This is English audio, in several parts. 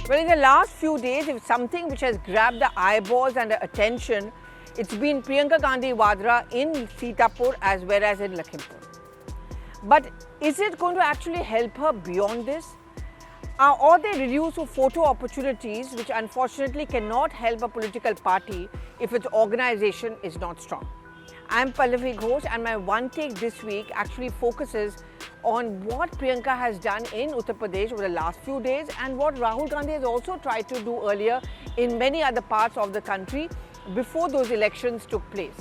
Well, in the last few days, if something which has grabbed the eyeballs and the attention, it's been Priyanka Gandhi Vadra in Sitapur as well as in Lakhimpur. But is it going to actually help her beyond this? Or they reduce to photo opportunities, which unfortunately cannot help a political party if its organization is not strong. I'm Pallavi Ghosh, and my one take this week actually focuses on what Priyanka has done in Uttar Pradesh over the last few days and what Rahul Gandhi has also tried to do earlier in many other parts of the country before those elections took place.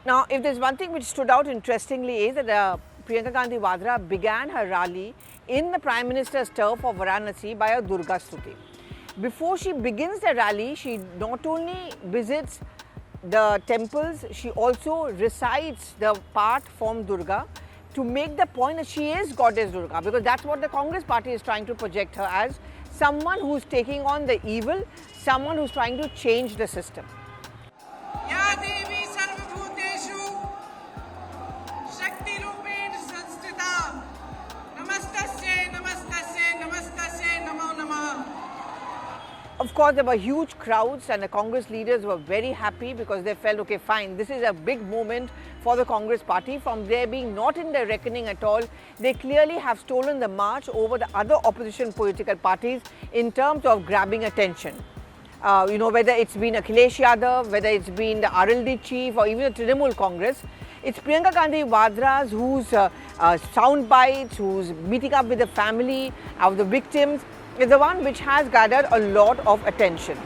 Now, if there's one thing which stood out interestingly is that Priyanka Gandhi Vadra began her rally in the Prime Minister's turf of Varanasi by a Durga Stuti. Before she begins the rally, she not only visits the temples, she also recites the part from Durga to make the point that she is Goddess Durga, because that's what the Congress party is trying to project her as, someone who's taking on the evil, someone who's trying to change the system. Ya Devi Sarvabhuteshu Shakti Rupin Sanstita Namastasya Namastasya Namastasya Namo Namah. Of course, there were huge crowds and the Congress leaders were very happy because they felt, okay, fine, this is a big moment for the Congress party. From there being not in their reckoning at all, they clearly have stolen the march over the other opposition political parties in terms of grabbing attention. Whether it's been Akhilesh Yadav, whether it's been the RLD chief or even the Trinamool Congress, it's Priyanka Gandhi Vadra's whose sound bites, who's meeting up with the family of the victims, is the one which has gathered a lot of attention.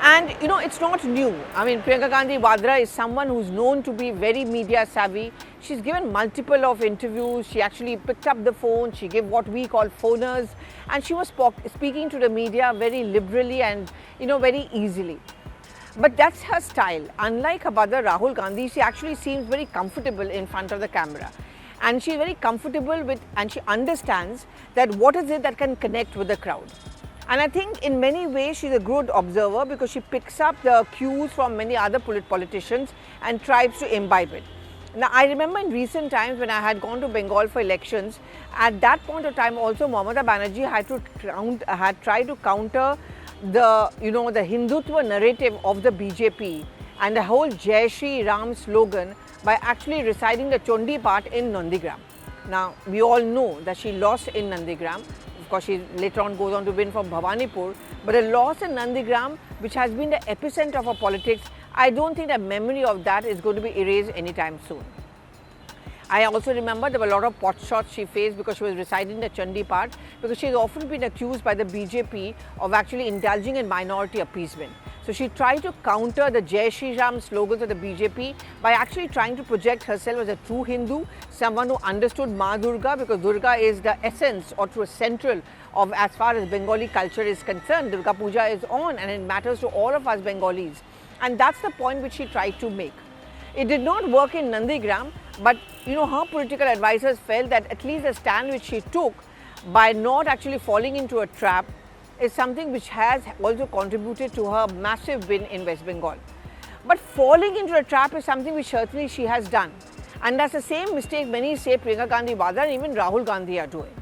And it's not new. I mean, Priyanka Gandhi Vadra is someone who's known to be very media savvy. She's given multiple of interviews. She actually picked up the phone. She gave what we call phoners, and she was speaking to the media very liberally and very easily. But that's her style. Unlike her brother Rahul Gandhi, she actually seems very comfortable in front of the camera. And she's very comfortable with, and she understands that what is it that can connect with the crowd. And I think in many ways she's a good observer because she picks up the cues from many other politicians and tries to imbibe it. Now, I remember in recent times when I had gone to Bengal for elections, at that point of time also Mamata Banerjee had tried to counter the the Hindutva narrative of the BJP and the whole Jai Shri Ram slogan by actually reciting the Chondi part in Nandigram. Now, we all know that she lost in Nandigram. Of course, she later on goes on to win from Bhawanipur. But a loss in Nandigram, which has been the epicenter of her politics, I don't think the memory of that is going to be erased anytime soon. I also remember there were a lot of pot shots she faced because she was reciting the Chandi part, because she has often been accused by the BJP of actually indulging in minority appeasement. So she tried to counter the Jai Shri Ram slogans of the BJP by actually trying to project herself as a true Hindu, someone who understood Ma Durga, because Durga is the essence or true central of as far as Bengali culture is concerned. Durga Puja is on and it matters to all of us Bengalis. And that's the point which she tried to make. It did not work in Nandigram, but her political advisors felt that at least the stand which she took by not actually falling into a trap is something which has also contributed to her massive win in West Bengal. But falling into a trap is something which certainly she has done. And that's the same mistake many say Priyanka Gandhi Vadra and even Rahul Gandhi are doing.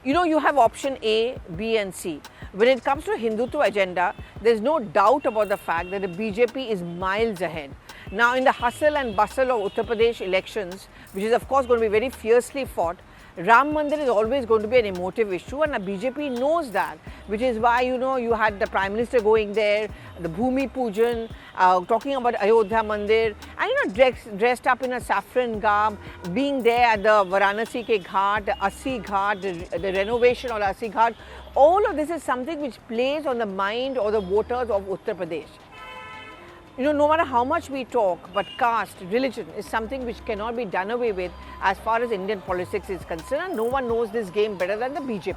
You have option A, B and C. When it comes to Hindutva agenda, there's no doubt about the fact that the BJP is miles ahead. Now, in the hustle and bustle of Uttar Pradesh elections, which is of course going to be very fiercely fought, Ram Mandir is always going to be an emotive issue, and the BJP knows that, which is why you had the Prime Minister going there, the Bhumi Pujan, talking about Ayodhya Mandir, and dressed up in a saffron garb, being there at the Varanasi ke Ghat, the Assi Ghat, the renovation of the Assi Ghat. All of this is something which plays on the mind or the voters of Uttar Pradesh. No matter how much we talk, but caste, religion is something which cannot be done away with as far as Indian politics is concerned, and no one knows this game better than the BJP.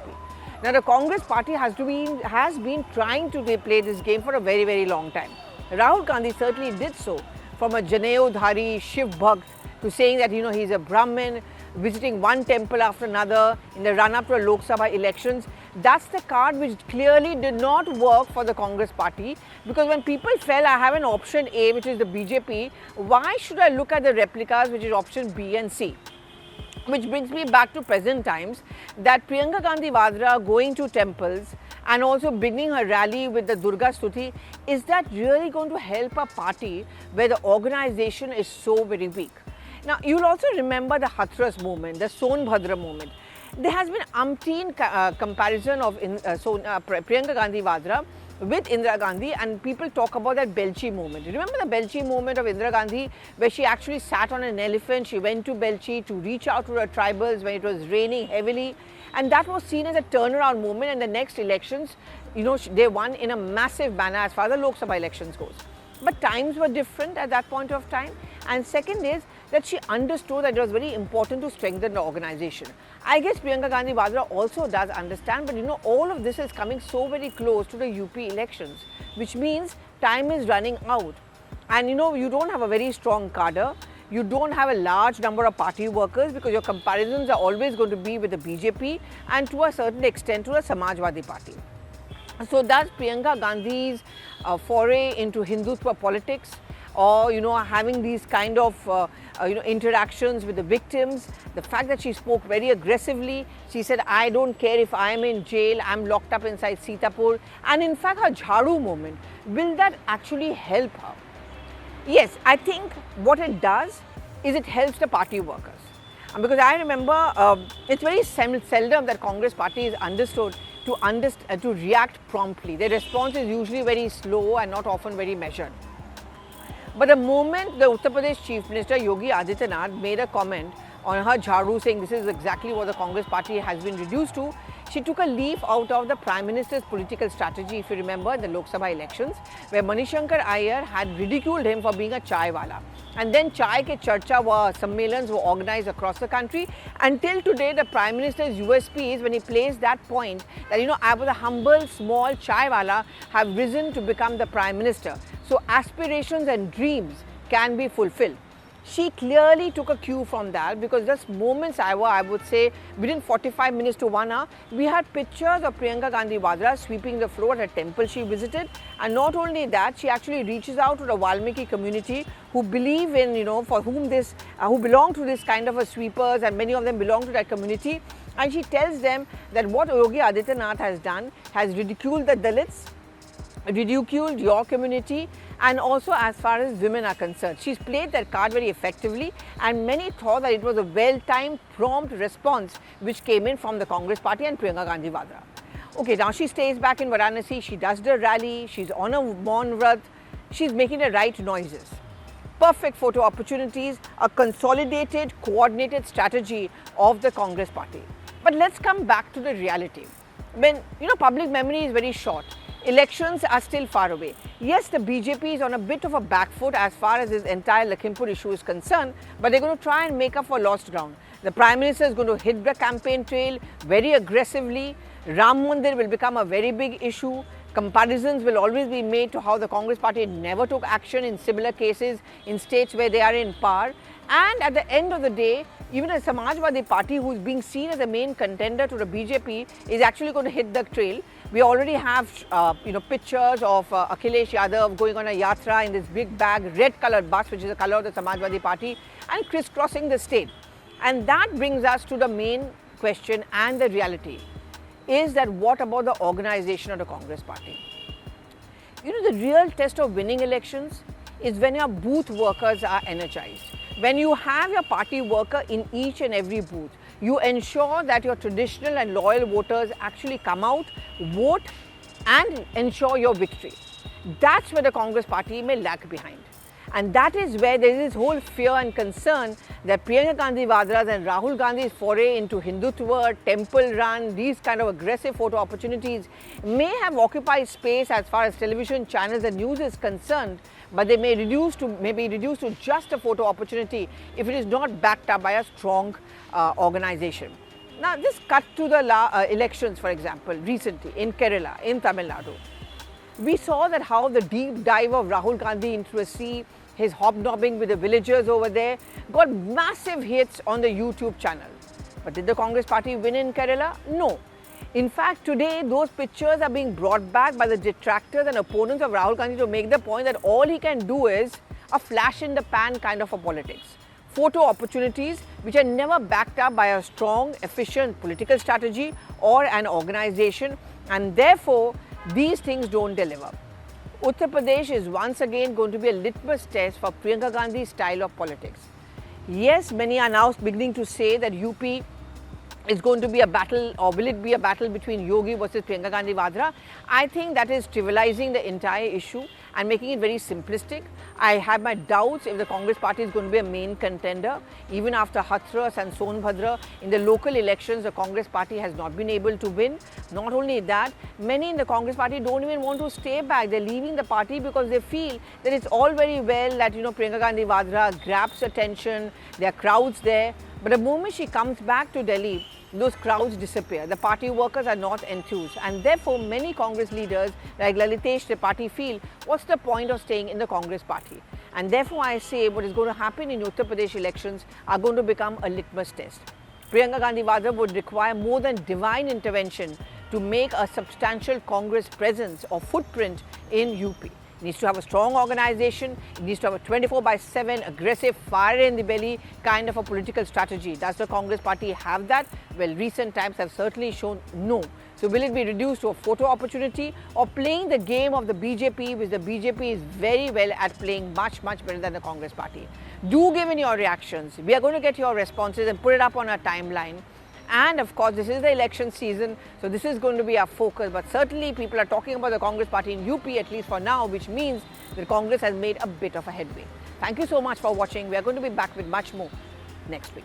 Now, the Congress party has been trying to play this game for a very, very long time. Rahul Gandhi certainly did so, from a Janeo-dhari Shiv Bhakt to saying that he's a Brahmin, visiting one temple after another in the run-up to Lok Sabha elections. That's the card which clearly did not work for the Congress party, because when people felt I have an option A, which is the BJP, why should I look at the replicas, which is option B and C? Which brings me back to present times, that Priyanka Gandhi Vadra going to temples and also beginning her rally with the Durga Stuti, is that really going to help a party where the organization is so very weak? Now, you'll also remember the Hathras movement, the Sonbhadra movement. There has been umpteen comparison of Priyanka Gandhi Vadra with Indira Gandhi, and people talk about that Belchi movement. Remember the Belchi movement of Indira Gandhi, where she actually sat on an elephant, she went to Belchi to reach out to her tribals when it was raining heavily, and that was seen as a turnaround movement. And the next elections, they won in a massive manner as far as the Lok Sabha elections goes. But times were different at that point of time. And second is that she understood that it was very important to strengthen the organization. I guess Priyanka Gandhi Vadra also does understand, but all of this is coming so very close to the UP elections, which means time is running out. And you don't have a very strong cadre, you don't have a large number of party workers, because your comparisons are always going to be with the BJP and to a certain extent to the Samajwadi Party. So does Priyanka Gandhi's foray into Hindutva politics, or having these kind of interactions with the victims, the fact that she spoke very aggressively, she said, I don't care if I am in jail, I am locked up inside Sitapur, and in fact her Jhadu movement, will that actually help her? Yes, I think what it does is it helps the party workers. Because I remember it's very seldom that Congress party is understood to react promptly. Their response is usually very slow and not often very measured. But the moment the Uttar Pradesh Chief Minister Yogi Adityanath made a comment on her Jhadu saying this is exactly what the Congress party has been reduced to, she took a leaf out of the Prime Minister's political strategy, if you remember, in the Lok Sabha elections, where Manishankar Iyer had ridiculed him for being a chai wala. And then chai ke charcha sammelans were organized across the country. Until today, the Prime Minister's USP is when he placed that point that, I was a humble, small chai wala, have risen to become the Prime Minister. So aspirations and dreams can be fulfilled. She clearly took a cue from that, because just moments I would say within 45 minutes to 1 hour, we had pictures of Priyanka Gandhi Vadra sweeping the floor at a temple she visited. And not only that, she actually reaches out to the Valmiki community who believe in, for whom who belong to this kind of a sweepers, and many of them belong to that community. And she tells them that what Yogi Adityanath has done has ridiculed the Dalits, ridiculed your community, and also as far as women are concerned. She's played that card very effectively, and many thought that it was a well-timed, prompt response which came in from the Congress party and Priyanka Gandhi Vadra. Okay, now she stays back in Varanasi, she does the rally, she's on a Maun Vrat, she's making the right noises. Perfect photo opportunities, a consolidated, coordinated strategy of the Congress party. But let's come back to the reality. When, public memory is very short. Elections are still far away. Yes, the BJP is on a bit of a back foot as far as this entire Lakhimpur issue is concerned, but they're going to try and make up for lost ground. The Prime Minister is going to hit the campaign trail very aggressively. Ram Mandir will become a very big issue. Comparisons will always be made to how the Congress party never took action in similar cases in states where they are in power. And at the end of the day, even a Samajwadi party, who is being seen as the main contender to the BJP, is actually going to hit the trail. We already have, pictures of Akhilesh Yadav going on a yatra in this big bag, red-colored bus, which is the color of the Samajwadi party, and crisscrossing the state. And that brings us to the main question and the reality, is that what about the organization of the Congress party? The real test of winning elections is when your booth workers are energized. When you have your party worker in each and every booth, you ensure that your traditional and loyal voters actually come out, vote, and ensure your victory. That's where the Congress party may lag behind. And that is where there is this whole fear and concern that Priyanka Gandhi Vadra's and Rahul Gandhi's foray into Hindutva, temple run, these kind of aggressive photo opportunities may have occupied space as far as television channels and news is concerned, but they may be reduced to just a photo opportunity if it is not backed up by a strong organization. Now, just cut to the elections, for example, recently in Kerala, in Tamil Nadu. We saw that how the deep dive of Rahul Gandhi into the sea, his hobnobbing with the villagers over there, got massive hits on the YouTube channel. But did the Congress party win in Kerala? No. In fact, today those pictures are being brought back by the detractors and opponents of Rahul Gandhi to make the point that all he can do is a flash in the pan kind of a politics. photo opportunities which are never backed up by a strong, efficient political strategy or an organization, and therefore these things don't deliver. Uttar Pradesh is once again going to be a litmus test for Priyanka Gandhi's style of politics. Yes, many are now beginning to say that UP is going to be a battle, or will it be a battle between Yogi versus Priyanka Gandhi Vadra? I think that is trivializing the entire issue and making it very simplistic. I have my doubts if the Congress party is going to be a main contender. Even after Hathras and Sonbhadra, in the local elections, the Congress party has not been able to win. Not only that, many in the Congress party don't even want to stay back. They're leaving the party because they feel that it's all very well that, Priyanka Gandhi Vadra grabs attention, there are crowds there. But the moment she comes back to Delhi, those crowds disappear. The party workers are not enthused, and therefore many Congress leaders like Lalitesh Tripathi feel, what's the point of staying in the Congress party? And therefore I say what is going to happen in Uttar Pradesh elections are going to become a litmus test. Priyanka Gandhi Vadra would require more than divine intervention to make a substantial Congress presence or footprint in UP. It needs to have a strong organization, it needs to have a 24/7 aggressive, fire in the belly kind of a political strategy. Does the Congress party have that? Well, recent times have certainly shown no. So will it be reduced to a photo opportunity or playing the game of the BJP, which the BJP is very well at playing much better than the Congress party? Do give in your reactions. We are going to get your responses and put it up on our timeline. And of course, this is the election season, so this is going to be our focus. But certainly people are talking about the Congress party in UP, at least for now, which means that Congress has made a bit of a headway. Thank you so much for watching. We are going to be back with much more next week.